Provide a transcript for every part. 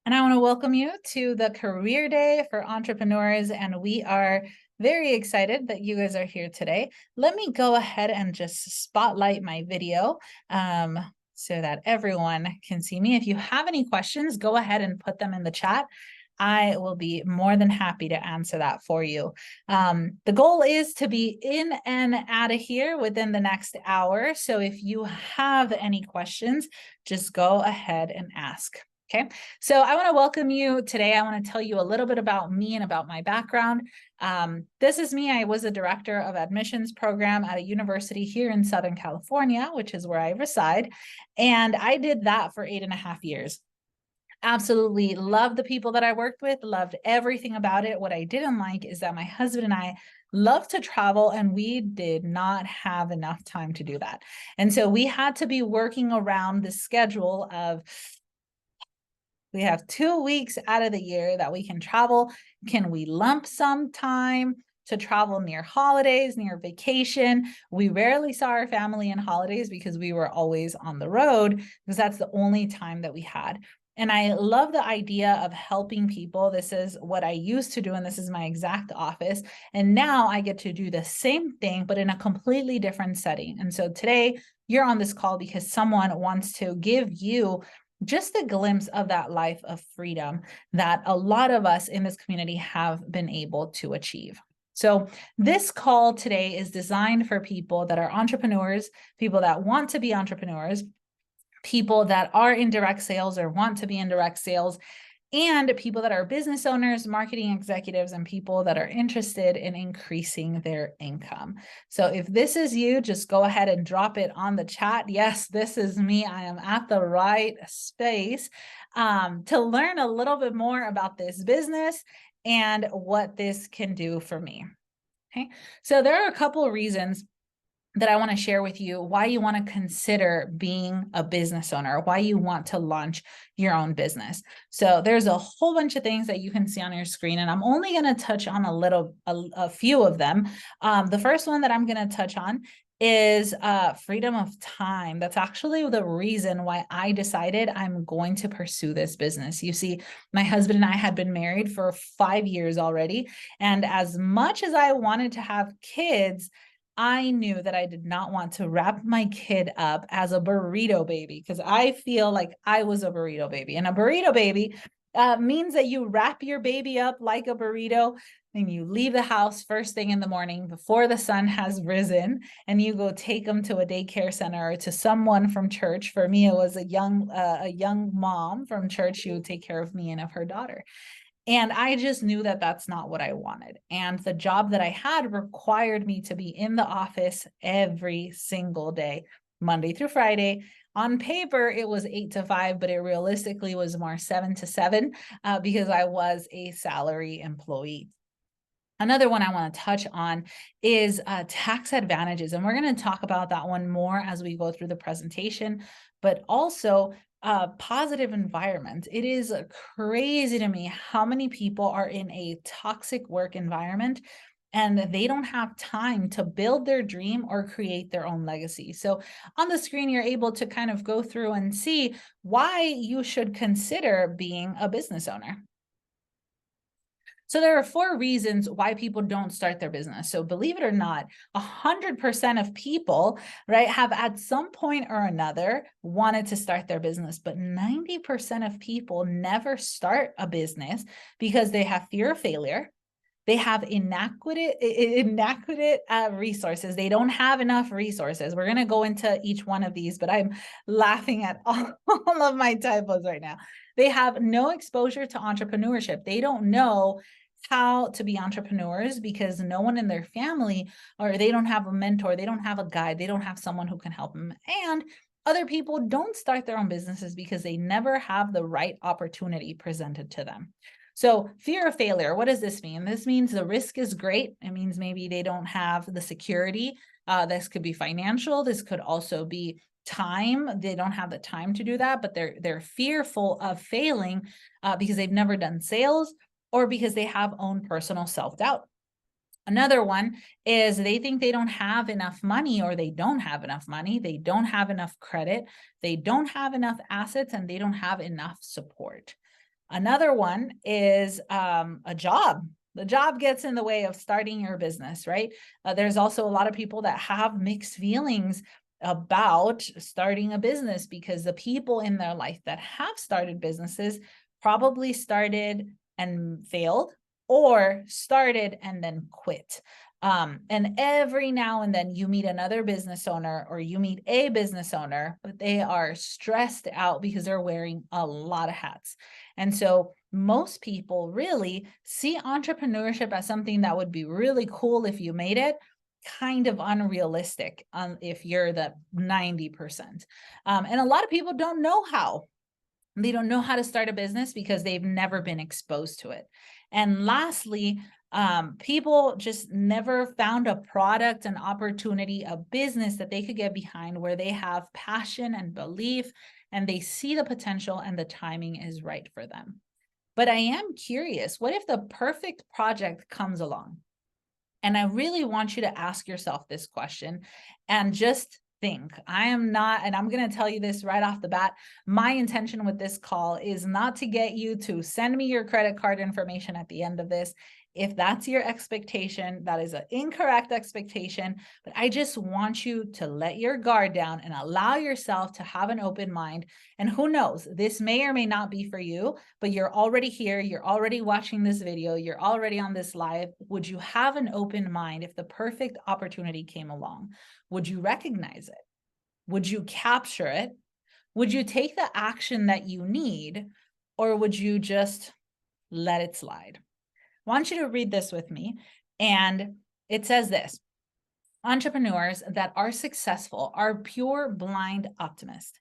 And I want to welcome you to the Career Day for Entrepreneurs. And we are very excited that you guys are here today. Let me go ahead and just spotlight my video so that everyone can see me. If you have any questions, go ahead and put them in the chat. I will be more than happy to answer that for you. The goal is to be in and out of here within the next hour. So if you have any questions, just go ahead and ask. Okay, so I want to welcome you today. I want to tell you a little bit about me and about my background. This is me. I was a director of admissions program at a university here in Southern California, which is where I reside. And I did that for 8.5 years. Absolutely loved the people that I worked with, loved everything about it. What I didn't like is that my husband and I love to travel and we did not have enough time to do that. And so we had to be working around the schedule of we have 2 weeks out of the year that we can travel. Can we lump some time to travel near holidays, near vacation? We rarely saw our family in holidays because we were always on the road because that's the only time that we had. And I love the idea of helping people. This is what I used to do, and this is my exact office. And now I get to do the same thing, but in a completely different setting. And so today you're on this call because someone wants to give you just a glimpse of that life of freedom that a lot of us in this community have been able to achieve. So this call today is designed for people that are entrepreneurs, people that want to be entrepreneurs, people that are in direct sales or want to be in direct sales, and people that are business owners, marketing executives, and people that are interested in increasing their income. So if this is you, just go ahead and drop it on the chat. Yes, this is me. I am at the right space to learn a little bit more about this business and what this can do for me. Okay, so there are a couple of reasons that I want to share with you why you want to consider being a business owner, why you want to launch your own business. So there's a whole bunch of things that you can see on your screen, and I'm only going to touch on a few of them. The first one that I'm going to touch on is freedom of time. That's actually the reason why I decided I'm going to pursue this business. You see, my husband and I had been married for 5 years already. And as much as I wanted to have kids, I knew that I did not want to wrap my kid up as a burrito baby because I feel like I was a burrito baby. And a burrito baby means that you wrap your baby up like a burrito and you leave the house first thing in the morning before the sun has risen and you go take them to a daycare center or to someone from church. For me, it was a young mom from church who would take care of me and of her daughter. And I just knew that that's not what I wanted. And the job that I had required me to be in the office every single day, Monday through Friday. On paper, it was 8 to 5, but it realistically was more 7 to 7 because I was a salary employee. Another one I want to touch on is tax advantages. And we're going to talk about that one more as we go through the presentation, but also positive environment. It is crazy to me how many people are in a toxic work environment and they don't have time to build their dream or create their own legacy. So on the screen, you're able to kind of go through and see why you should consider being a business owner. So there are 4 reasons why people don't start their business. So believe it or not, 100% of people, right, have at some point or another wanted to start their business, but 90% of people never start a business because they have fear of failure. They have inadequate resources. They don't have enough resources. We're going to go into each one of these, but I'm laughing at all of my typos right now. They have no exposure to entrepreneurship. They don't know how to be entrepreneurs because no one in their family, or they don't have a mentor, they don't have a guide, they don't have someone who can help them. And other people don't start their own businesses because they never have the right opportunity presented to them. So fear of failure, what does this mean? This means the risk is great. It means maybe they don't have the security. This could be financial. This could also be time. They don't have the time to do that, but they're fearful of failing because they've never done sales or because they have own personal self-doubt. Another one is they think they don't have enough money, or they don't have enough money. They don't have enough credit. They don't have enough assets, and they don't have enough support. Another one is a job. The job gets in the way of starting your business, right? There's also a lot of people that have mixed feelings about starting a business because the people in their life that have started businesses probably started and failed or started and then quit. And every now and then you meet another business owner or you meet a business owner, but they are stressed out because they're wearing a lot of hats. And so most people really see entrepreneurship as something that would be really cool if you made it, kind of unrealistic if you're the 90%. And a lot of people don't know how. They don't know how to start a business because they've never been exposed to it. And lastly, people just never found a product, an opportunity, a business that they could get behind where they have passion and belief and they see the potential and the timing is right for them. But I am curious, what if the perfect project comes along? And I really want you to ask yourself this question and just think. I am not, and I'm going to tell you this right off the bat, my intention with this call is not to get you to send me your credit card information at the end of this. If that's your expectation, that is an incorrect expectation, but I just want you to let your guard down and allow yourself to have an open mind. And who knows, this may or may not be for you, but you're already here, you're already watching this video, you're already on this live. Would you have an open mind if the perfect opportunity came along? Would you recognize it? Would you capture it? Would you take the action that you need, or would you just let it slide? I want you to read this with me. And it says this: entrepreneurs that are successful are pure blind optimists.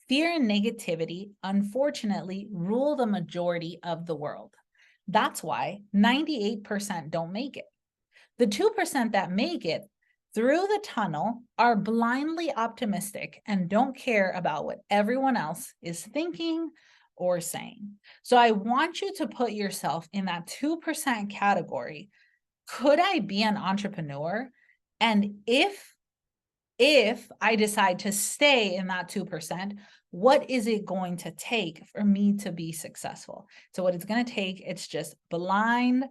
Fear and negativity, unfortunately, rule the majority of the world. That's why 98% don't make it. The 2% that make it through the tunnel are blindly optimistic and don't care about what everyone else is thinking or saying. So I want you to put yourself in that 2% category. Could I be an entrepreneur? And if I decide to stay in that 2%, what is it going to take for me to be successful? So what it's going to take, it's just blind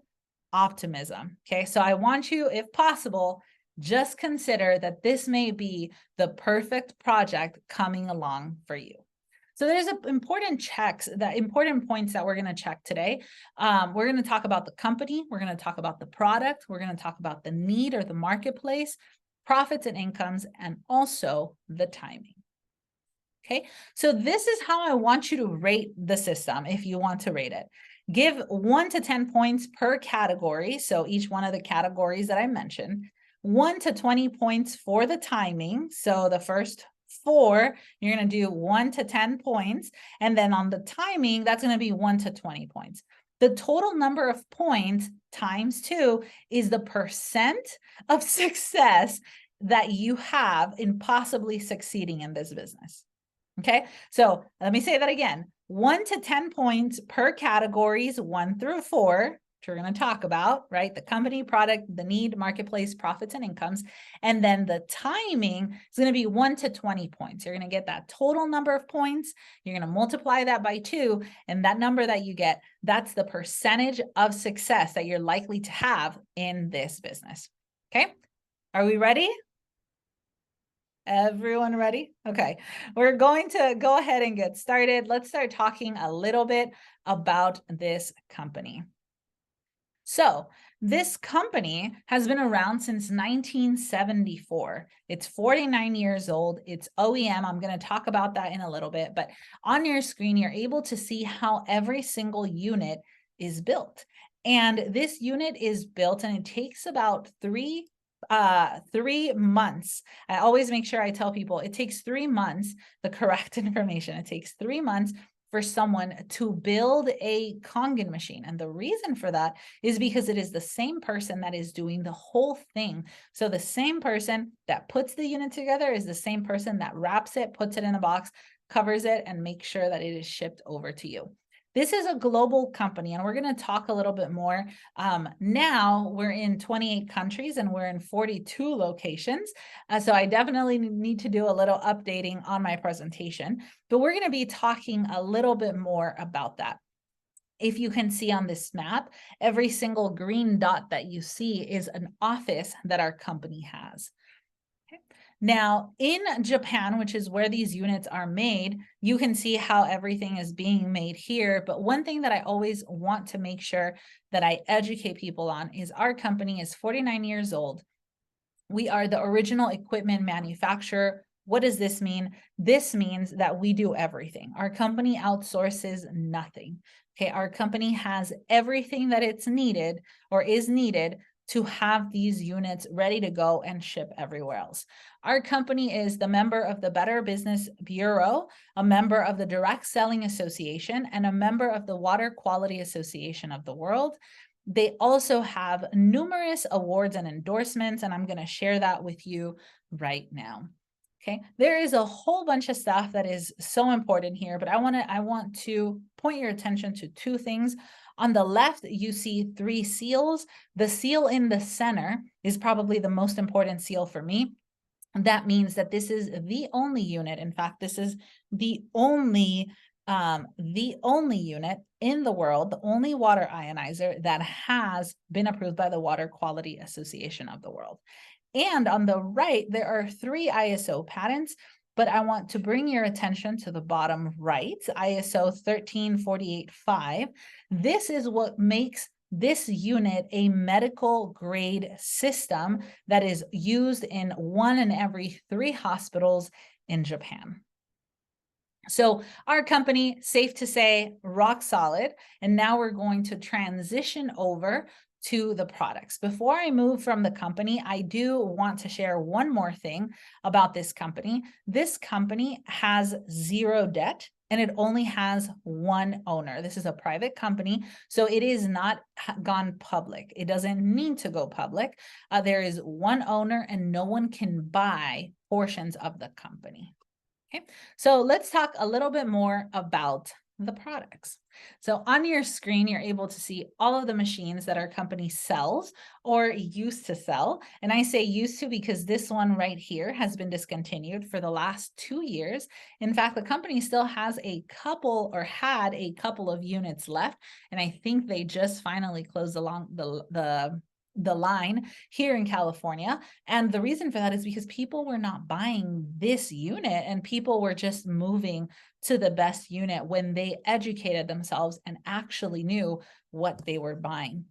optimism. Okay. So I want you, if possible, just consider that this may be the perfect project coming along for you. So there's important points that we're going to check today. We're going to talk about the company. We're going to talk about the product. We're going to talk about the need or the marketplace, profits and incomes, and also the timing. Okay, so this is how I want you to rate the system if you want to rate it. Give 1 to 10 points per category. So each one of the categories that I mentioned, 1 to 20 points for the timing. So the first 4, you're going to do 1 to 10 points. And then on the timing, that's going to be 1 to 20 points. The total number of points times 2 is the percent of success that you have in possibly succeeding in this business. Okay, so let me say that again. 1 to 10 points per categories, 1 through 4, which we're going to talk about, right? The company, product, the need, marketplace, profits, and incomes. And then the timing is going to be 1 to 20 points. You're going to get that total number of points. You're going to multiply that by 2. And that number that you get, that's the percentage of success that you're likely to have in this business. Okay, are we ready? Everyone ready? Okay, we're going to go ahead and get started. Let's start talking a little bit about this company. So this company has been around since 1974. It's 49 years old. It's OEM. I'm going to talk about that in a little bit, but on your screen, you're able to see how every single unit is built. And this unit is built and it takes about 3 months. I always make sure I tell people it takes 3 months, the correct information. It takes 3 months for someone to build a Kangen machine. And the reason for that is because it is the same person that is doing the whole thing. So the same person that puts the unit together is the same person that wraps it, puts it in a box, covers it, and makes sure that it is shipped over to you. This is a global company, and we're going to talk a little bit more. Now we're in 28 countries and we're in 42 locations. So I definitely need to do a little updating on my presentation, but we're going to be talking a little bit more about that. If you can see on this map, every single green dot that you see is an office that our company has. Okay. Now, in Japan, which is where these units are made, you can see how everything is being made here. But one thing that I always want to make sure that I educate people on is our company is 49 years old. We are the original equipment manufacturer. What does this mean? This means that we do everything. Our company outsources nothing. Okay, our company has everything that it's needed or is needed to have these units ready to go and ship everywhere else. Our company is the member of the Better Business Bureau, a member of the Direct Selling Association, and a member of the Water Quality Association of the World. They also have numerous awards and endorsements, and I'm going to share that with you right now. Okay, there is a whole bunch of stuff that is so important here, but I want to point your attention to two things. On the left, you see 3 seals. The seal in the center is probably the most important seal for me. That means that this is the only unit. In fact, this is the only unit in the world, the only water ionizer that has been approved by the Water Quality Association of the World. And on the right, there are 3 ISO patents, but I want to bring your attention to the bottom right, ISO 13485. This is what makes this unit a medical grade system that is used in 1 in every 3 hospitals in Japan. So our company, safe to say, rock solid. And now we're going to transition over to the products. Before I move from the company, I do want to share one more thing about this company. This company has 0 debt and it only has 1 owner. This is a private company, so it is not gone public. It doesn't need to go public. There is 1 owner and no one can buy portions of the company. Okay, so let's talk a little bit more about the products. So on your screen, you're able to see all of the machines that our company sells or used to sell. And I say used to because this one right here has been discontinued for the last 2 years. In fact, the company still has a couple or had a couple of units left. And I think they just finally closed along the line here in California. And the reason for that is because people were not buying this unit and people were just moving to the best unit when they educated themselves and actually knew what they were buying.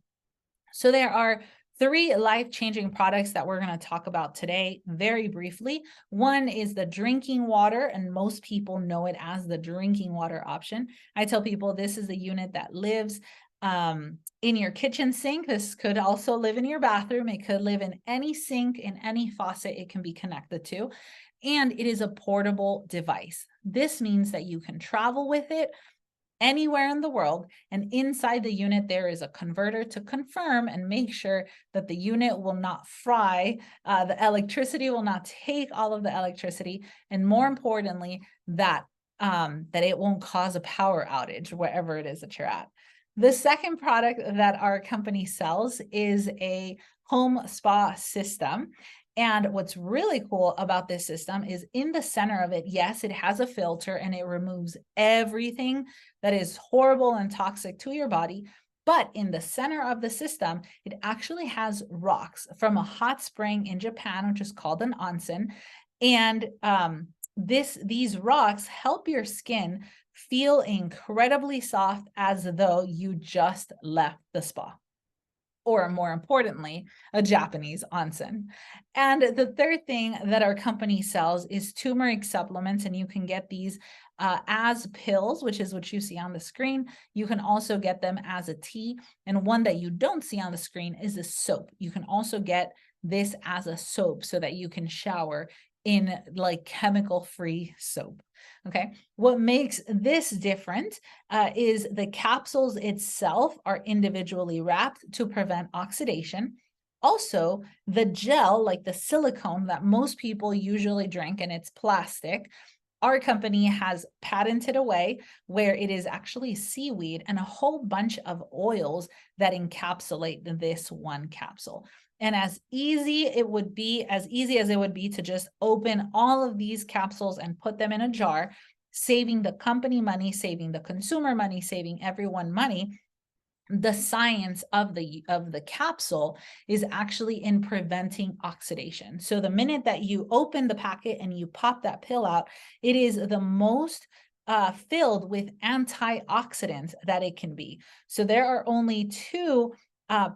So there are 3 life-changing products that we're going to talk about today very briefly. One is the drinking water, and most people know it as the drinking water option. I tell people this is the unit that lives in your kitchen sink. This could also live in your bathroom. It could live in any sink, in any faucet it can be connected to. And it is a portable device. This means that you can travel with it anywhere in the world, and inside the unit there is a converter to confirm and make sure that the unit will not fry, the electricity will not take all of the electricity, and more importantly, that it won't cause a power outage wherever it is that you're at. The second product that our company sells is a home spa system. And what's really cool about this system is in the center of it, yes, it has a filter and it removes everything that is horrible and toxic to your body. But in the center of the system, it actually has rocks from a hot spring in Japan, which is called an onsen. And these rocks help your skin feel incredibly soft as though you just left the spa, or more importantly, a Japanese onsen. And the third thing that our company sells is turmeric supplements, and you can get these as pills, which is what you see on the screen. You can also get them as a tea, and one that you don't see on the screen is a soap. You can also get this as a soap so that you can shower in like chemical-free soap. Okay, what makes this different is the capsules itself are individually wrapped to prevent oxidation. Also, the gel, like the silicone that most people usually drink, and it's plastic, our company has patented away where it is actually seaweed and a whole bunch of oils that encapsulate this one capsule. And as easy as it would be to just open all of these capsules and put them in a jar, saving the company money, saving the consumer money, saving everyone money. The science of the capsule is actually in preventing oxidation. So the minute that you open the packet and you pop that pill out, it is the most filled with antioxidants that it can be. So there are only two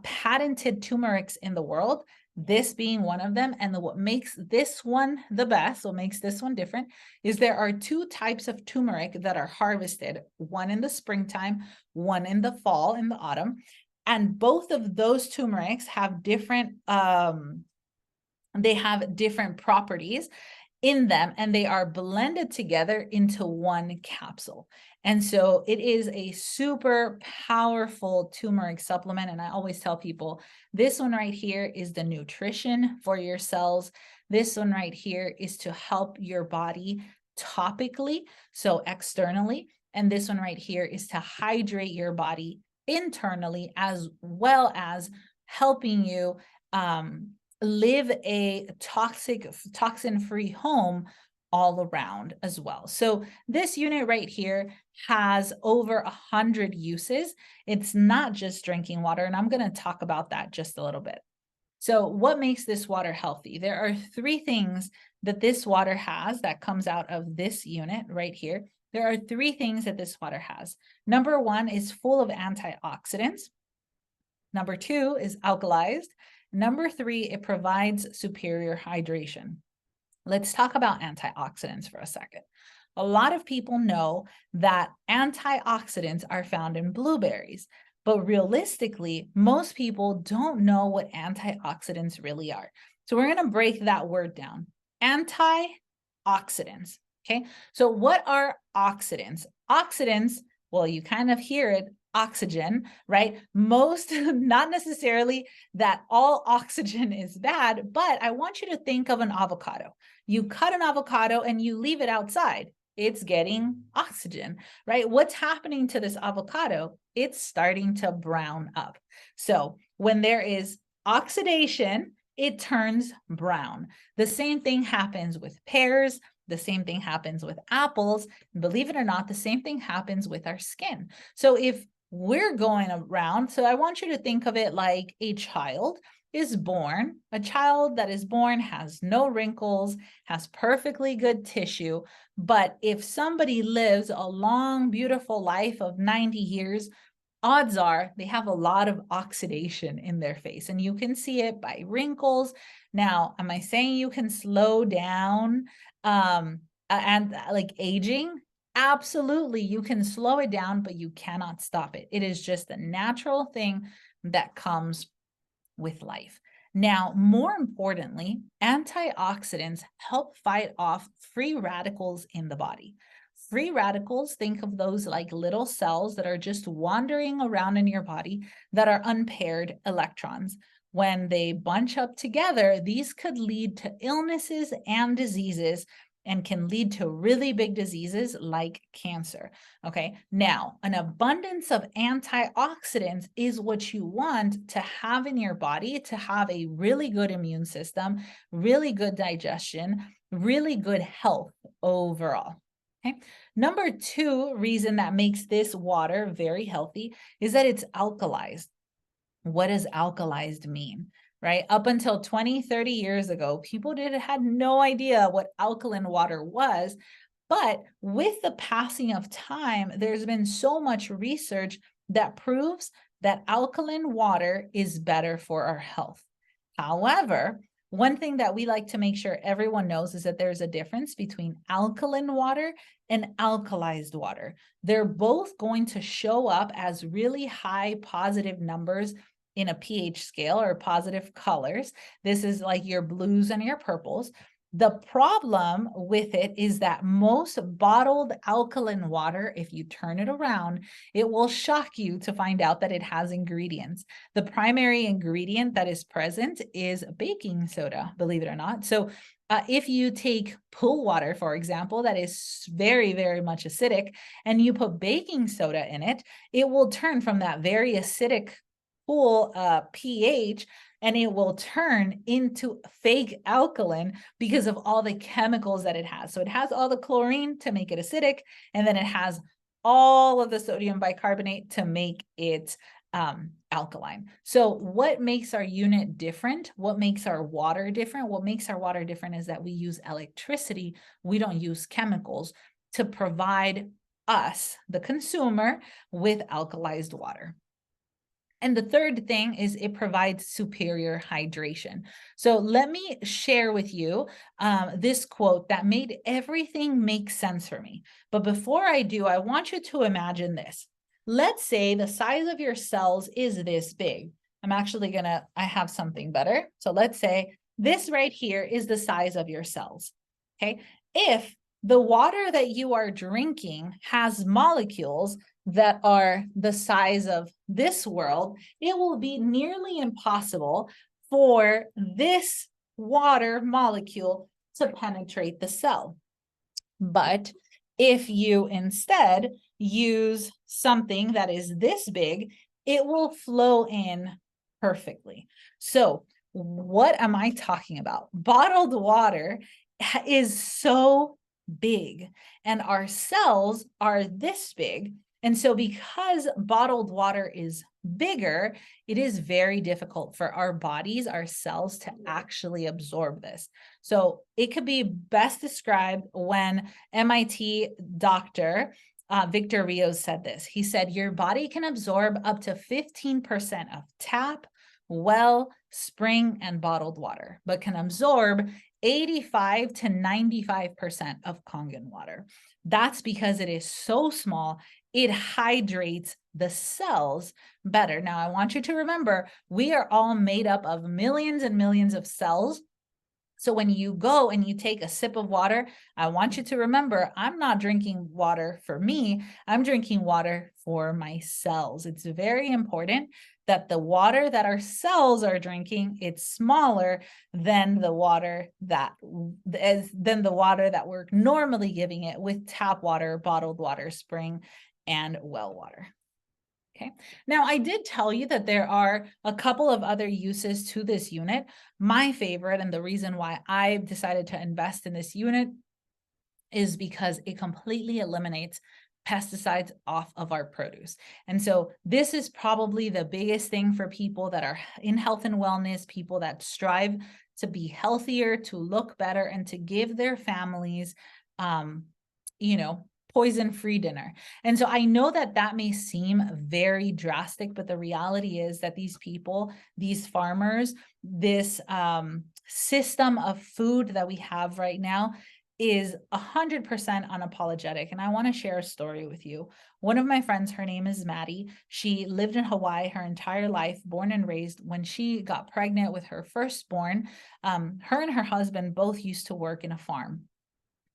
patented turmerics in the world, this being one of them. And what makes this one the best, what makes this one different, is there are two types of turmeric that are harvested, one in the springtime, one in the fall, in the autumn. And both of those turmerics have different properties in them, and they are blended together into one capsule. And so it is a super powerful turmeric supplement. And I always tell people, this one right here is the nutrition for your cells. This one right here is to help your body topically, so externally. And this one right here is to hydrate your body internally, as well as helping you live a toxin-free home all around as well. So this unit right here has over 100 uses. It's not just drinking water, and I'm going to talk about that just a little bit. So what makes this water healthy? There are three things that this water has that comes out of this unit right here. There are three things that this water has. Number one is full of antioxidants. Number two is alkalized. Number three, it provides superior hydration. Let's talk about antioxidants for a second. A lot of people know that antioxidants are found in blueberries, but realistically, most people don't know what antioxidants really are. So we're going to break that word down. Antioxidants. Okay. So what are oxidants? Oxidants, well, you kind of hear it, oxygen, right? Most, not necessarily that all oxygen is bad, but I want you to think of an avocado. You cut an avocado and you leave it outside. It's getting oxygen, right? What's happening to this avocado? It's starting to brown up. So when there is oxidation, it turns brown. The same thing happens with pears. The same thing happens with apples. Believe it or not, the same thing happens with our skin. So if we're going around, so I want you to think of it like a child is born. A child that is born has no wrinkles, has perfectly good tissue. But if somebody lives a long, beautiful life of 90 years, odds are they have a lot of oxidation in their face, and you can see it by wrinkles. Now, am I saying you can slow down and like aging? Absolutely, you can slow it down, but you cannot stop it. It is just a natural thing that comes with life. Now, more importantly, antioxidants help fight off free radicals in the body. Free radicals, think of those like little cells that are just wandering around in your body that are unpaired electrons. When they bunch up together, these could lead to illnesses and diseases, and can lead to really big diseases like cancer. Okay, now an abundance of antioxidants is what you want to have in your body to have a really good immune system, really good digestion, really good health overall. Okay. Number two reason that makes this water very healthy is that it's alkalized. What does alkalized mean? Right? Up until 20, 30 years ago, people had no idea what alkaline water was. But with the passing of time, there's been so much research that proves that alkaline water is better for our health. However, one thing that we like to make sure everyone knows is that there's a difference between alkaline water and alkalized water. They're both going to show up as really high positive numbers in a pH scale, or positive colors. This is like your blues and your purples. The problem with it is that most bottled alkaline water, if you turn it around, it will shock you to find out that it has ingredients. The primary ingredient that is present is baking soda, believe it or not. So if you take pool water, for example, that is very, very much acidic, and you put baking soda in it, it will turn from that very acidic pool pH, and it will turn into fake alkaline because of all the chemicals that it has. So it has all the chlorine to make it acidic, and then it has all of the sodium bicarbonate to make it alkaline. So what makes our unit different? What makes our water different? What makes our water different is that we use electricity. We don't use chemicals to provide us, the consumer, with alkalized water. And the third thing is it provides superior hydration. So let me share with you this quote that made everything make sense for me. But before I do, I want you to imagine this. Let's say the size of your cells is this big. I have something better. So let's say this right here is the size of your cells. Okay. If the water that you are drinking has molecules that are the size of this world, it will be nearly impossible for this water molecule to penetrate the cell. But if you instead use something that is this big, it will flow in perfectly. So what am I talking about? Bottled water is so big, and our cells are this big. And so because bottled water is bigger, it is very difficult for our bodies, our cells, to actually absorb this. So it could be best described when MIT doctor Victor Rios said this. He said, your body can absorb up to 15% of tap, well, spring, and bottled water, but can absorb 85 to 95% of Kangen water. That's because it is so small, it hydrates the cells better. Now, I want you to remember, we are all made up of millions and millions of cells. So when you go and you take a sip of water, I want you to remember, I'm not drinking water for me, I'm drinking water for my cells. It's very important that the water that our cells are drinking, it's smaller than the water that we're normally giving it with tap water, bottled water, spring, and well water. Okay. Now, I did tell you that there are a couple of other uses to this unit. My favorite, and the reason why I decided to invest in this unit, is because it completely eliminates pesticides off of our produce. And so this is probably the biggest thing for people that are in health and wellness, people that strive to be healthier, to look better, and to give their families, poison-free dinner. And so I know that that may seem very drastic, but the reality is that these people, these farmers, this system of food that we have right now is 100% unapologetic. And I want to share a story with you. One of my friends, her name is Maddie. She lived in Hawaii her entire life, born and raised. When she got pregnant with her firstborn, her and her husband both used to work in a farm.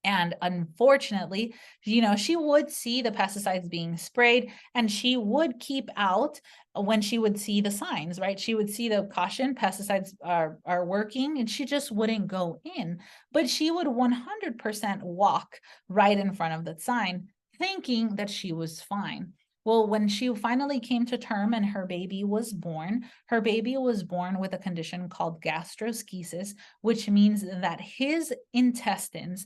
And unfortunately, she would see the pesticides being sprayed, and she would keep out when she would see the signs, right? She would see the caution, pesticides are working, and she just wouldn't go in. But she would 100% walk right in front of the sign, thinking that she was fine. Well, when she finally came to term and her baby was born with a condition called gastroschisis, which means that his intestines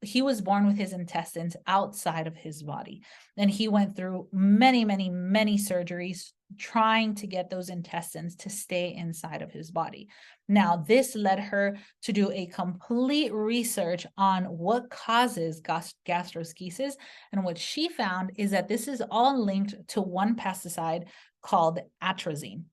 he was born with his intestines outside of his body. And he went through many, many, many surgeries trying to get those intestines to stay inside of his body. Now, this led her to do a complete research on what causes gastroschisis. And what she found is that this is all linked to one pesticide called atrazine.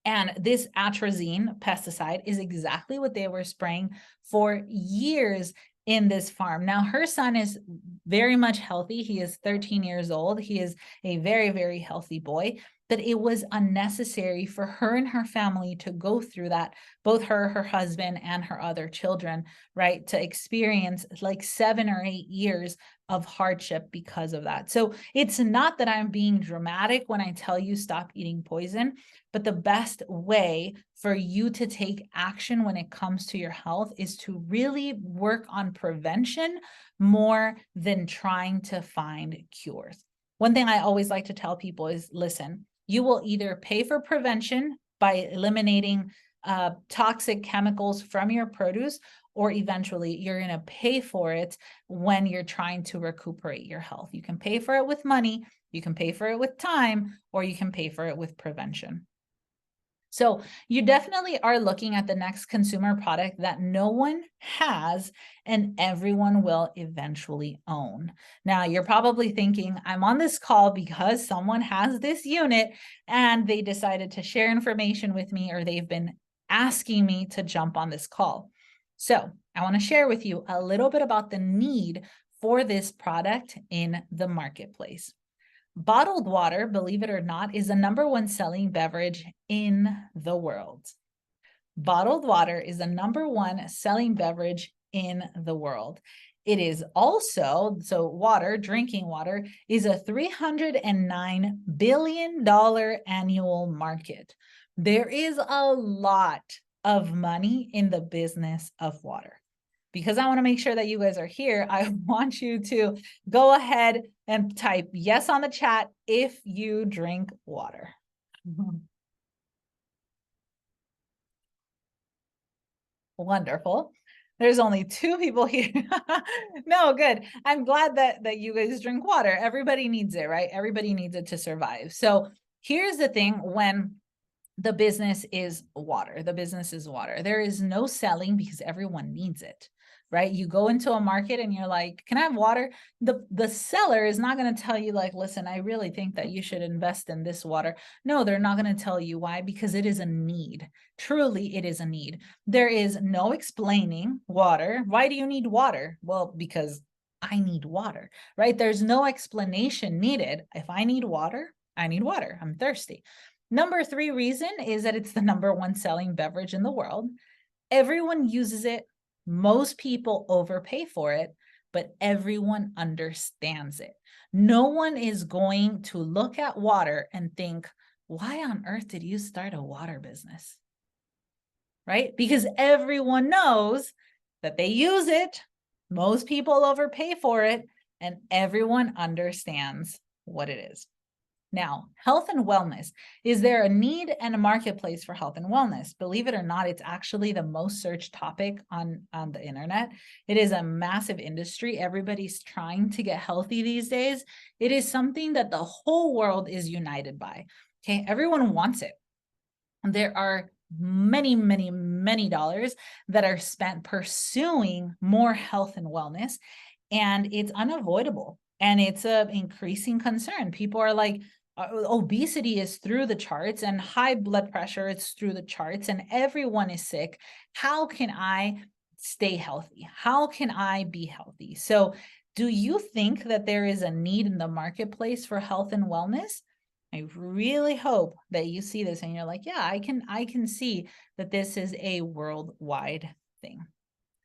And this atrazine pesticide is exactly what they were spraying for years in this farm. Now, her son is very much healthy. He is 13 years old. He is a very, very healthy boy. But it was unnecessary for her and her family to go through that, both her husband, and her other children, right, to experience like 7 or 8 years of hardship because of that. So it's not that I'm being dramatic when I tell you stop eating poison, but the best way for you to take action when it comes to your health is to really work on prevention more than trying to find cures. One thing I always like to tell people is, listen, You will either pay for prevention by eliminating toxic chemicals from your produce, or eventually you're going to pay for it when you're trying to recuperate your health. You can pay for it with money, you can pay for it with time, or you can pay for it with prevention. So you definitely are looking at the next consumer product that no one has and everyone will eventually own. Now, you're probably thinking, I'm on this call because someone has this unit and they decided to share information with me, or they've been asking me to jump on this call. So I want to share with you a little bit about the need for this product in the marketplace. Bottled water, believe it or not, is the #1 selling beverage in the world. Bottled water is the #1 selling beverage in the world. It is also, so water, drinking water, is a $309 billion annual market. There is a lot of money in the business of water. Because I want to make sure that you guys are here, I want you to go ahead and type yes on the chat if you drink water. Wonderful. There's only 2 people here. No, good. I'm glad that you guys drink water. Everybody needs it, right? Everybody needs it to survive. So here's the thing: when the business is water, there is no selling because everyone needs it, right? You go into a market and you're like, can I have water? The seller is not going to tell you like, listen, I really think that you should invest in this water. No, they're not going to tell you why, because it is a need. Truly, it is a need. There is no explaining water. Why do you need water? Well, because I need water, right? There's no explanation needed. If I need water, I need water. I'm thirsty. #3 reason is that it's the #1 selling beverage in the world. Everyone uses it. Most people overpay for it, but everyone understands it. No one is going to look at water and think, why on earth did you start a water business? Right? Because everyone knows that they use it. Most people overpay for it, and everyone understands what it is. Now, health and wellness. Is there a need and a marketplace for health and wellness? Believe it or not, it's actually the most searched topic on the internet. It is a massive industry. Everybody's trying to get healthy these days. It is something that the whole world is united by. Okay, everyone wants it. There are many, many, many dollars that are spent pursuing more health and wellness, and it's unavoidable. And it's an increasing concern. People are like, obesity is through the charts, and high blood pressure is through the charts, and everyone is sick. How can I stay healthy? How can I be healthy? So do you think that there is a need in the marketplace for health and wellness? I really hope that you see this and you're like, yeah, I can see that this is a worldwide thing.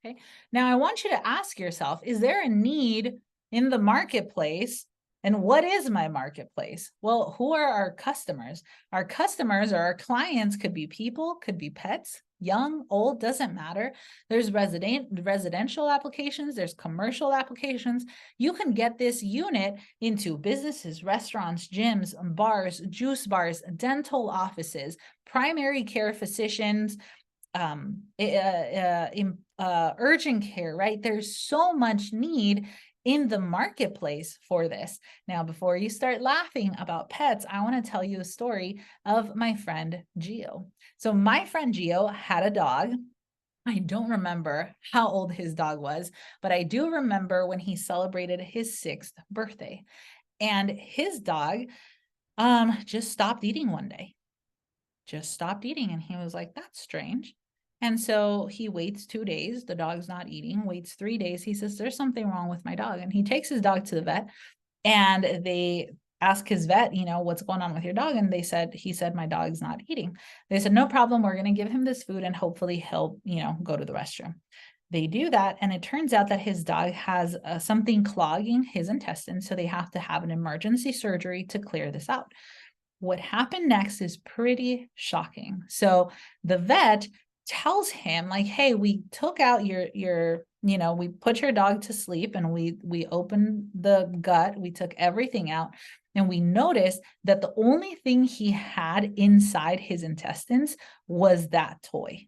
Okay. Now I want you to ask yourself, is there a need in the marketplace? And what is my marketplace? Well, who are our customers? Our customers or our clients could be people, could be pets, young, old, doesn't matter. There's residential applications, there's commercial applications. You can get this unit into businesses, restaurants, gyms, bars, juice bars, dental offices, primary care physicians, urgent care, right? There's so much need in the marketplace for this. Now, before you start laughing about pets, I want to tell you a story of my friend Gio. So my friend Gio had a dog. I don't remember how old his dog was, but I do remember when he celebrated his 6th birthday. And his dog just stopped eating one day. Just stopped eating. And he was like, that's strange. And so he waits 2 days. The dog's not eating, waits 3 days. He says, there's something wrong with my dog. And he takes his dog to the vet, and they ask his vet, what's going on with your dog? And he said, my dog's not eating. They said, no problem. We're going to give him this food and hopefully he'll, go to the restroom. They do that. And it turns out that his dog has something clogging his intestines. So they have to have an emergency surgery to clear this out. What happened next is pretty shocking. So the vet tells him like, hey, we took out your you know, we put your dog to sleep and we opened the gut, we took everything out, and we noticed that the only thing he had inside his intestines was that toy.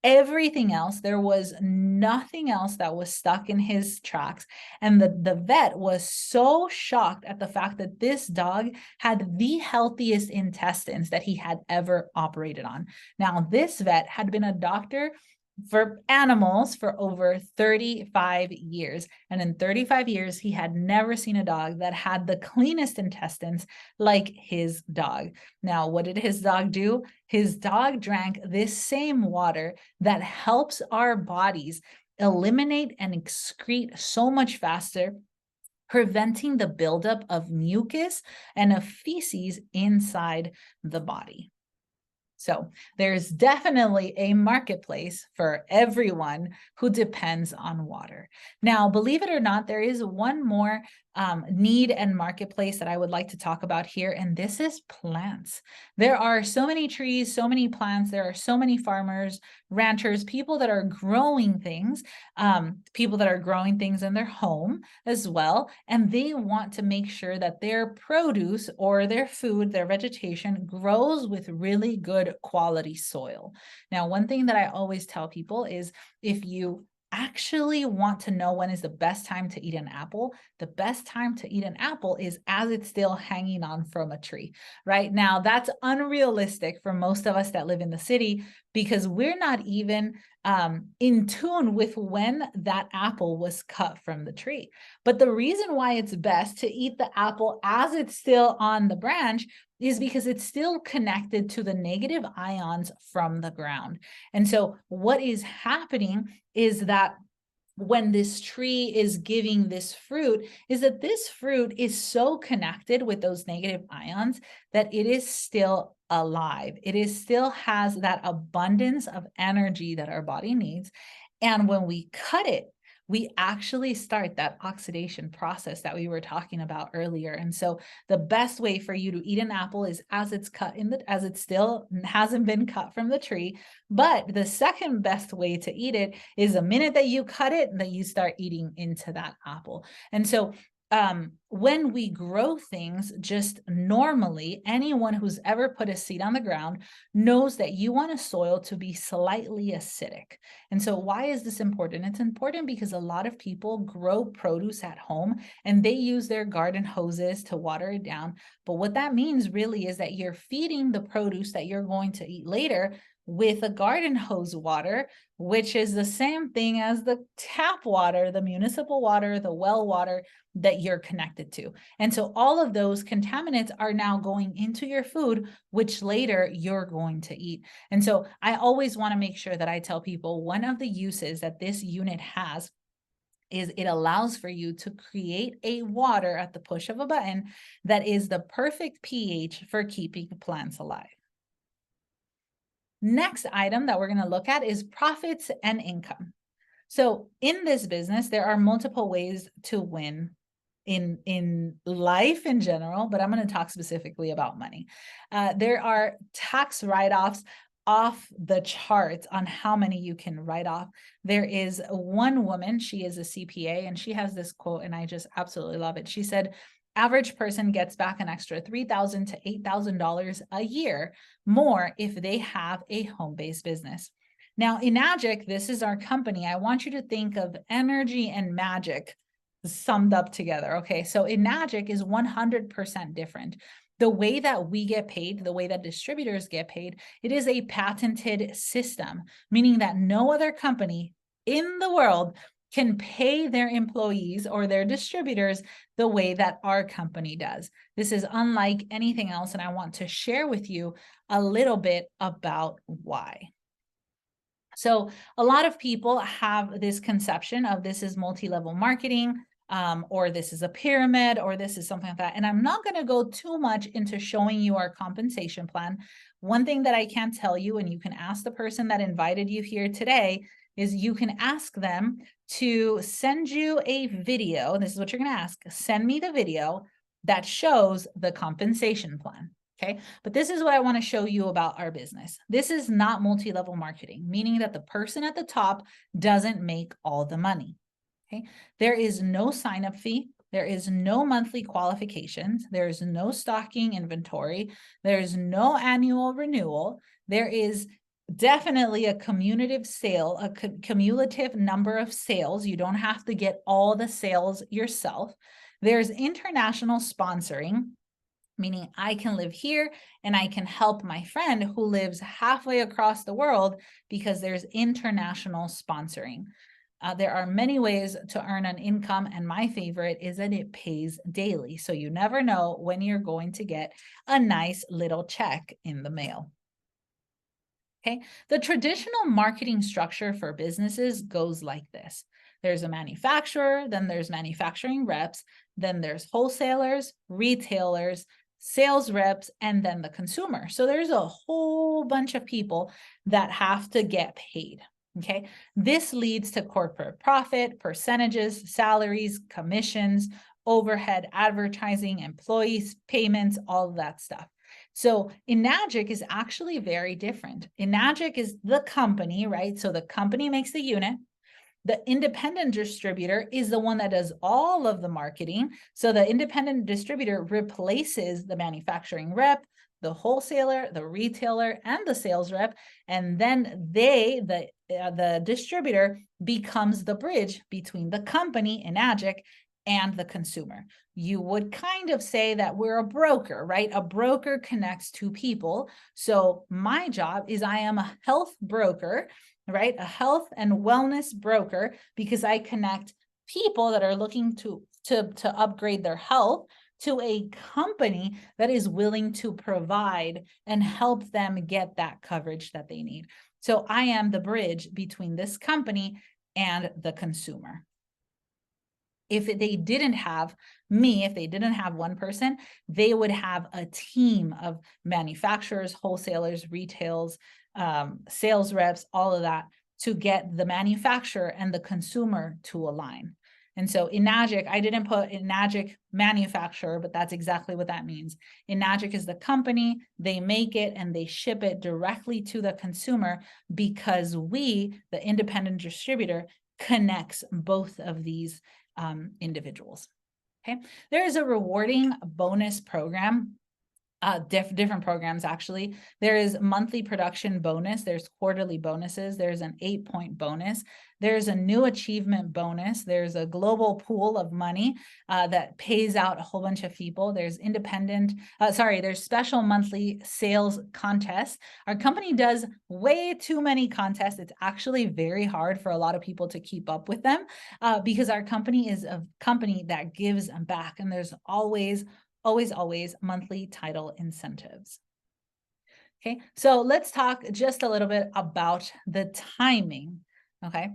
Everything else, there was nothing else that was stuck in his tracks. And the vet was so shocked at the fact that this dog had the healthiest intestines that he had ever operated on. Now, this vet had been a doctor for animals for over 35 years. And in 35 years, he had never seen a dog that had the cleanest intestines like his dog. Now, what did his dog do? His dog drank this same water that helps our bodies eliminate and excrete so much faster, preventing the buildup of mucus and of feces inside the body. So there's definitely a marketplace for everyone who depends on water. Now, believe it or not, there is one more need and marketplace that I would like to talk about here, and this is plants. There are so many trees, so many plants, there are so many farmers, ranchers, people that are growing things, people that are growing things in their home as well, and they want to make sure that their produce or their food, their vegetation grows with really good quality soil. Now, one thing that I always tell people is if you actually want to know when is the best time to eat an apple, the best time to eat an apple is as it's still hanging on from a tree. Right now, that's unrealistic for most of us that live in the city because we're not even in tune with when that apple was cut from the tree. But the reason why it's best to eat the apple as it's still on the branch is because it's still connected to the negative ions from the ground. And so what is happening is that when this tree is giving this fruit is that this fruit is so connected with those negative ions that it is still alive. It is still has that abundance of energy that our body needs. And when we cut it, we actually start that oxidation process that we were talking about earlier. And so the best way for you to eat an apple is as it's cut as it still hasn't been cut from the tree. But the second best way to eat it is the minute that you cut it, that you start eating into that apple. And so when we grow things just normally, anyone who's ever put a seed on the ground knows that you want a soil to be slightly acidic. And so why is this important? It's important because a lot of people grow produce at home and they use their garden hoses to water it down. But what that means really is that you're feeding the produce that you're going to eat later with a garden hose water, which is the same thing as the tap water, the municipal water, the well water that you're connected to. And so all of those contaminants are now going into your food, which later you're going to eat. And so I always want to make sure that I tell people one of the uses that this unit has is it allows for you to create a water at the push of a button that is the perfect pH for keeping plants alive. Next item that we're going to look at is profits and income. So in this business, there are multiple ways to win in life in general, but I'm going to talk specifically about money. There are tax write-offs off the charts on how many you can write off. There is one woman, she is a CPA, and she has this quote, and I just absolutely love it. She said, average person gets back an extra $3,000 to $8,000 a year more if they have a home-based business. Now, Enagic, this is our company. I want you to think of energy and magic summed up together. Okay, so Enagic is 100% different. The way that we get paid, the way that distributors get paid, it is a patented system, meaning that no other company in the world can pay their employees or their distributors the way that our company does. This is unlike anything else, and I want to share with you a little bit about why. So a lot of people have this conception of this is multi-level marketing, or this is a pyramid, or this is something like that. And I'm not going to go too much into showing you our compensation plan. One thing that I can tell you, and you can ask the person that invited you here today, is you can ask them to send you a video. This is what you're going to ask. Send me the video that shows the compensation plan. Okay, but this is what I want to show you about our business. This is not multi-level marketing, meaning that the person at the top doesn't make all the money. Okay, there is no sign-up fee. There is no monthly qualifications. There is no stocking inventory. There's no annual renewal. There is definitely a cumulative sale, a cumulative number of sales. You don't have to get all the sales yourself. There's international sponsoring, meaning I can live here and I can help my friend who lives halfway across the world because there's international sponsoring. There are many ways to earn an income, and my favorite is that it pays daily. So you never know when you're going to get a nice little check in the mail. Okay, the traditional marketing structure for businesses goes like this. There's a manufacturer, then there's manufacturing reps, then there's wholesalers, retailers, sales reps, and then the consumer. So there's a whole bunch of people that have to get paid. Okay, this leads to corporate profit, percentages, salaries, commissions, overhead advertising, employees, payments, all of that stuff. So Enagic is actually very different. Enagic is the company, right? So the company makes the unit. The independent distributor is the one that does all of the marketing. So the independent distributor replaces the manufacturing rep, the wholesaler, the retailer, and the sales rep. And then the distributor becomes the bridge between the company, Enagic, and the consumer. You would kind of say that we're a broker, right? A broker connects two people. So my job is I am a health broker, right? A health and wellness broker, because I connect people that are looking to upgrade their health to a company that is willing to provide and help them get that coverage that they need. So I am the bridge between this company and the consumer. If they didn't have me, if they didn't have one person, they would have a team of manufacturers, wholesalers, retails, sales reps, all of that to get the manufacturer and the consumer to align. And so Enagic, I didn't put Enagic manufacturer, but that's exactly what that means. Enagic is the company, they make it and they ship it directly to the consumer because we, the independent distributor, connects both of these individuals. Okay, there is a rewarding bonus program, different programs actually. There is monthly production bonus, there's quarterly bonuses, there's an 8-point bonus, there's a new achievement bonus, there's a global pool of money that pays out a whole bunch of people. There's there's special monthly sales contests. Our company does way too many contests. It's actually very hard for a lot of people to keep up with them because our company is a company that gives back, and there's always monthly title incentives. Okay, so let's talk just a little bit about the timing. Okay,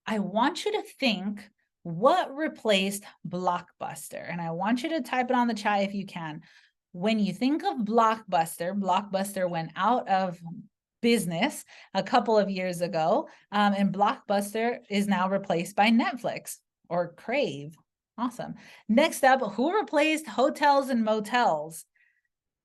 I want you to think what replaced Blockbuster, and I want you to type it on the chat if you can. When you think of Blockbuster went out of business a couple of years ago, and Blockbuster is now replaced by Netflix or Crave. Awesome. Next up, who replaced hotels and motels?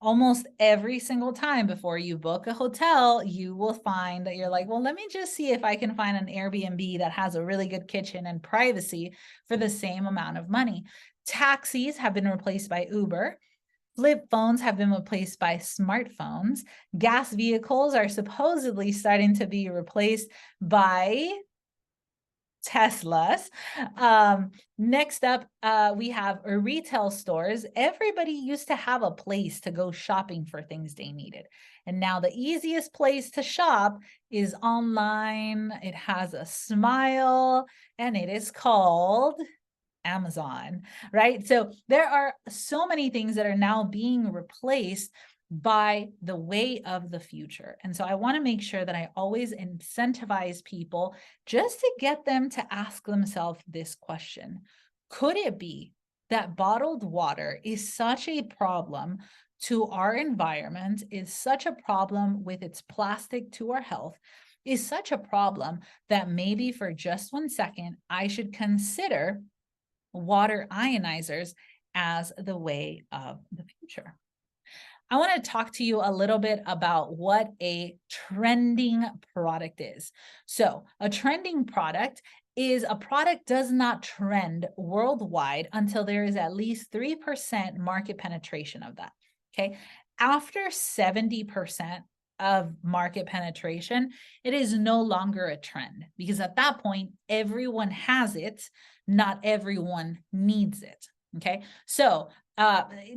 Almost every single time before you book a hotel, you will find that you're like, well, let me just see if I can find an Airbnb that has a really good kitchen and privacy for the same amount of money. Taxis have been replaced by Uber. Flip phones have been replaced by smartphones. Gas vehicles are supposedly starting to be replaced by Teslas. Next up, we have retail stores. Everybody used to have a place to go shopping for things they needed. And now the easiest place to shop is online. It has a smile and it is called Amazon, right? So there are so many things that are now being replaced by the way of the future. And so I want to make sure that I always incentivize people just to get them to ask themselves this question. Could it be that bottled water is such a problem to our environment, is such a problem with its plastic to our health, is such a problem that maybe for just 1 second, I should consider water ionizers as the way of the future? I want to talk to you a little bit about what a trending product is. So, a trending product is a product does not trend worldwide until there is at least 3% market penetration of that. Okay. After 70% of market penetration, it is no longer a trend because at that point, everyone has it, not everyone needs it. Okay. So,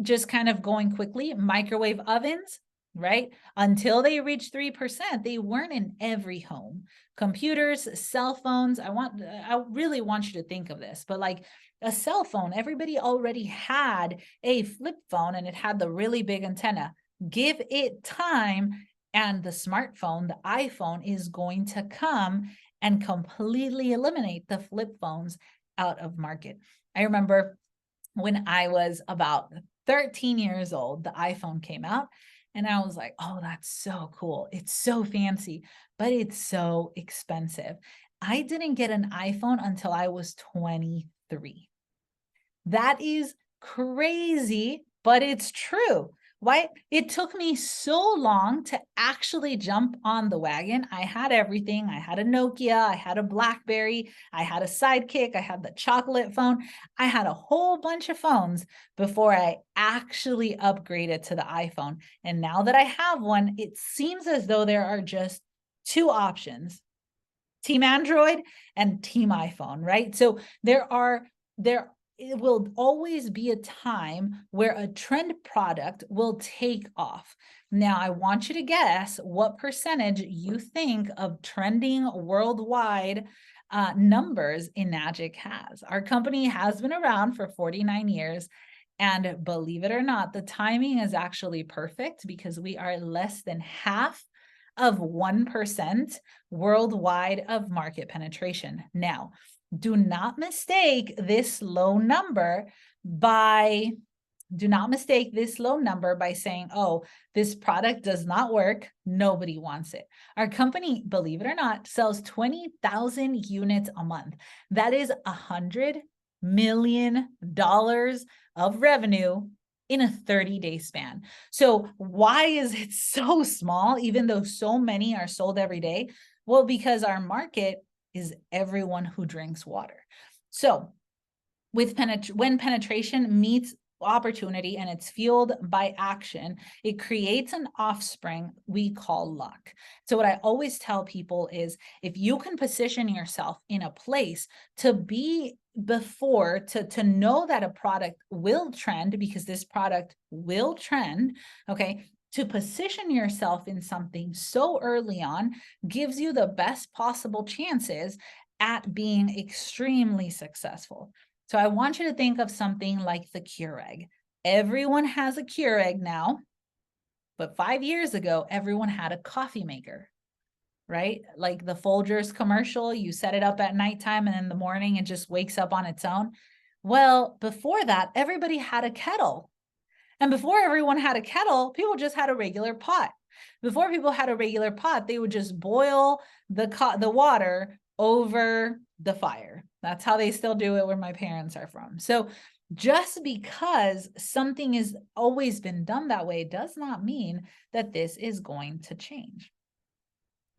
just kind of going quickly, microwave ovens, right? Until they reached 3%, they weren't in every home. Computers, cell phones, I really want you to think of this, but like a cell phone, everybody already had a flip phone and it had the really big antenna. Give it time, and the smartphone, the iPhone, is going to come and completely eliminate the flip phones out of market. I remember when I was about 13 years old, the iPhone came out, and I was like, oh, that's so cool. It's so fancy, but it's so expensive. I didn't get an iPhone until I was 23. That is crazy, but it's true. Why? It took me so long to actually jump on the wagon. I had everything. I had a Nokia, I had a BlackBerry, I had a Sidekick, I had the chocolate phone. I had a whole bunch of phones before I actually upgraded to the iPhone. And now that I have one, it seems as though there are just two options: Team Android and Team iPhone, right? So there it will always be a time where a trend product will take off. Now, I want you to guess what percentage you think of trending worldwide numbers Enagic has. Our company has been around for 49 years. And believe it or not, the timing is actually perfect because we are less than half of 1% worldwide of market penetration. Now, do not mistake this low number by saying, oh, this product does not work, nobody wants it. Our company, believe it or not, sells 20,000 units a month. That is $100 million of revenue in a 30-day span. So why is it so small, even though so many are sold every day? Well, because our market is everyone who drinks water. So when penetration meets opportunity and it's fueled by action, it creates an offspring we call luck. So what I always tell people is, if you can position yourself in a place to be before to know that a product will trend, because this product will trend, okay, to position yourself in something so early on gives you the best possible chances at being extremely successful. So I want you to think of something like the Keurig. Everyone has a Keurig now, but 5 years ago, everyone had a coffee maker, right? Like the Folgers commercial, you set it up at nighttime and in the morning it just wakes up on its own. Well, before that, everybody had a kettle. And before everyone had a kettle, people just had a regular pot. Before people had a regular pot, they would just boil the water over the fire. That's how they still do it where my parents are from. So just because something has always been done that way does not mean that this is going to change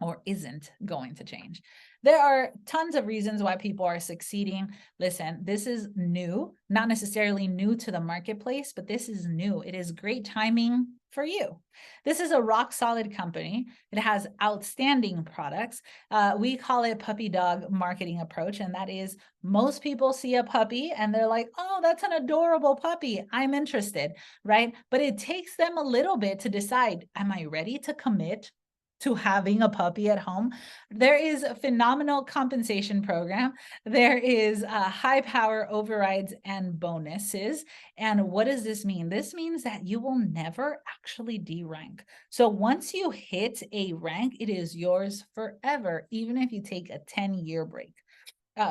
or isn't going to change. There are tons of reasons why people are succeeding. Listen, this is new, not necessarily new to the marketplace, but this is new. It is great timing for you. This is a rock solid company. It has outstanding products. We call it puppy dog marketing approach. And that is, most people see a puppy and they're like, oh, that's an adorable puppy, I'm interested, right? But it takes them a little bit to decide, am I ready to commit to having a puppy at home? There is a phenomenal compensation program. There is high power overrides and bonuses. And what does this mean? This means that you will never actually derank. So once you hit a rank, it is yours forever, even if you take a 10-year break.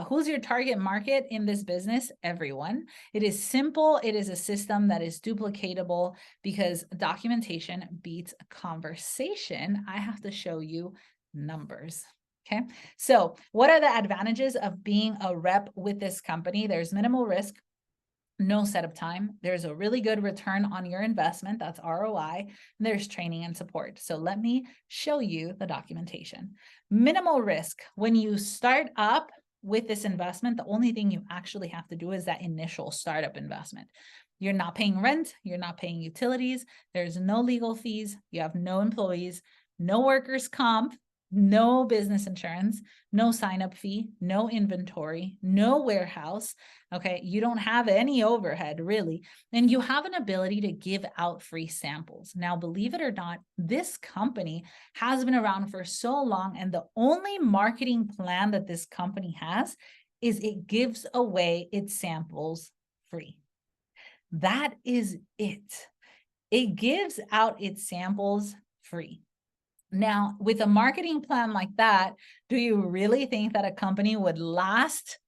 Who's your target market in this business? Everyone. It is simple. It is a system that is duplicatable because documentation beats conversation. I have to show you numbers. Okay. So what are the advantages of being a rep with this company? There's minimal risk. no setup time. There's a really good return on your investment. That's ROI. And there's training and support. So let me show you the documentation. Minimal risk. When you start up with this investment, the only thing you actually have to do is that initial startup investment. You're not paying rent. You're not paying utilities. There's no legal fees. You have no employees, no workers' comp, no business insurance, no sign-up fee, no inventory, no warehouse. Okay, you don't have any overhead really, and you have an ability to give out free samples. Now, believe it or not, this company has been around for so long, and the only marketing plan that this company has is it gives away its samples free. That is it. It gives out its samples free. Now, with a marketing plan like that, do you really think that a company would last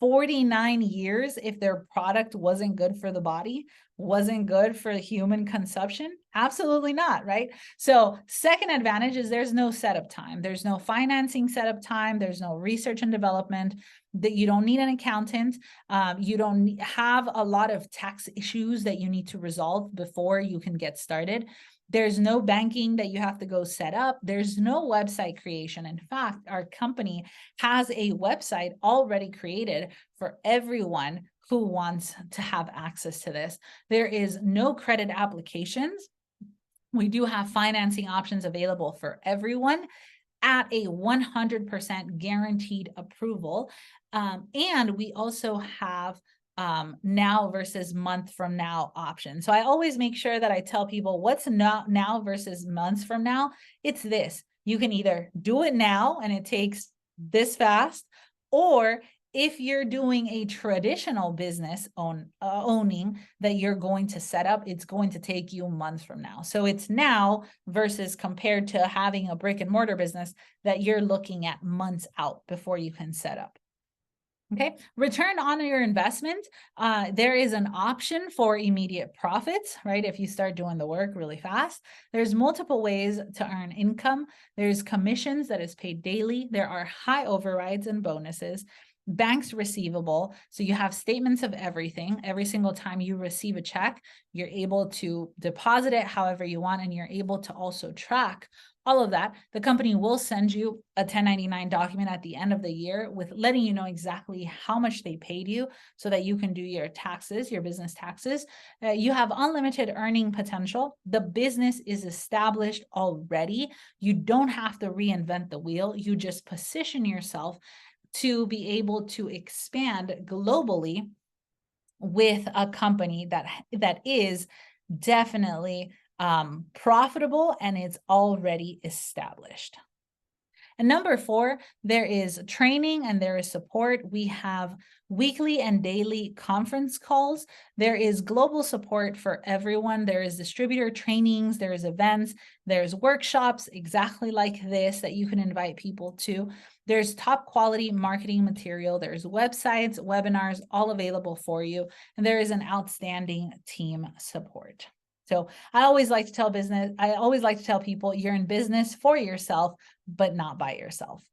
49 years if their product wasn't good for the body, wasn't good for human consumption? Absolutely not, right? So second advantage is there's no setup time. There's no financing setup time. There's no research and development. That you don't need an accountant. You don't have a lot of tax issues that you need to resolve before you can get started. There's no banking that you have to go set up. There's no website creation. In fact, our company has a website already created for everyone who wants to have access to this. There is no credit applications. We do have financing options available for everyone at a 100% guaranteed approval. And we also have now versus month from now option. So I always make sure that I tell people what's now versus months from now. It's this. You can either do it now and it takes this fast, or if you're doing a traditional business owning that you're going to set up, it's going to take you months from now. So it's now versus compared to having a brick and mortar business that you're looking at months out before you can set up. Okay, return on your investment. There is an option for immediate profits, right? If you start doing the work really fast, there's multiple ways to earn income. There's commissions that is paid daily. There are high overrides and bonuses. Banks receivable. So you have statements of everything. Every single time you receive a check, you're able to deposit it however you want, and you're able to also track all of that. The company will send you a 1099 document at the end of the year with letting you know exactly how much they paid you so that you can do your taxes, your business taxes. You have unlimited earning potential. The business is established already. You don't have to reinvent the wheel. You just position yourself to be able to expand globally with a company that is definitely profitable and it's already established. And number 4, there is training and there is support. We have weekly and daily conference calls. There is global support for everyone. There is distributor trainings, there is events, there's workshops exactly like this that you can invite people to. There's top quality marketing material. There's websites, webinars, all available for you. And there is an outstanding team support. So I always like to tell people you're in business for yourself, but not by yourself.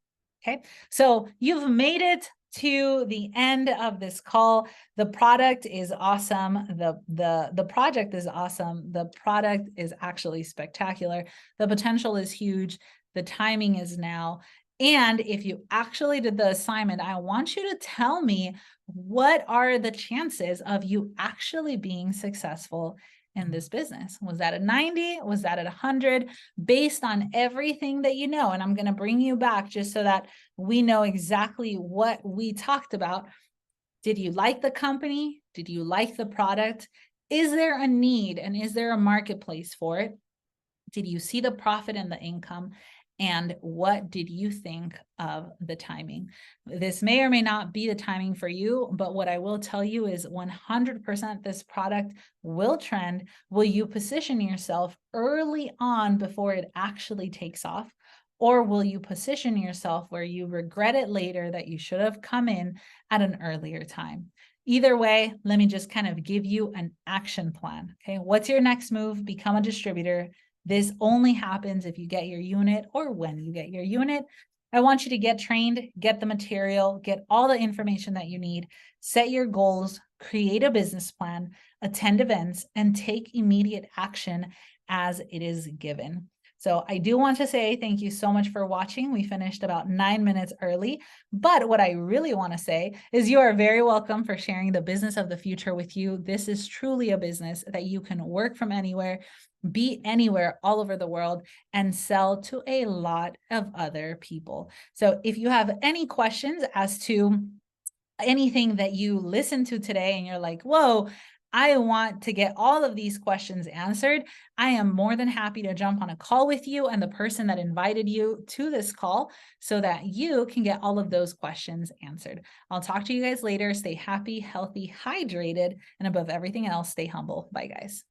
Okay. So you've made it to the end of this call. The product is awesome. The project is awesome. The product is actually spectacular. The potential is huge. The timing is now. And if you actually did the assignment, I want you to tell me what are the chances of you actually being successful in this business. Was that a 90? Was that at 100? Based on everything that you know, and I'm going to bring you back just so that we know exactly what we talked about. Did you like the company? Did you like the product? Is there a need and is there a marketplace for it? Did you see the profit and the income? And what did you think of the timing? This may or may not be the timing for you, but what I will tell you is 100% this product will trend. Will you position yourself early on before it actually takes off? Or will you position yourself where you regret it later that you should have come in at an earlier time? Either way, let me just kind of give you an action plan. Okay, what's your next move? Become a distributor. This only happens if you get your unit or when you get your unit. I want you to get trained, get the material, get all the information that you need, set your goals, create a business plan, attend events, and take immediate action as it is given. So I do want to say thank you so much for watching. We finished about 9 minutes early, but what I really want to say is you are very welcome for sharing the business of the future with you. This is truly a business that you can work from anywhere, be anywhere all over the world, and sell to a lot of other people. So if you have any questions as to anything that you listened to today and you're like, whoa, I want to get all of these questions answered, I am more than happy to jump on a call with you and the person that invited you to this call so that you can get all of those questions answered. I'll talk to you guys later. Stay happy, healthy, hydrated, and above everything else, stay humble. Bye, guys.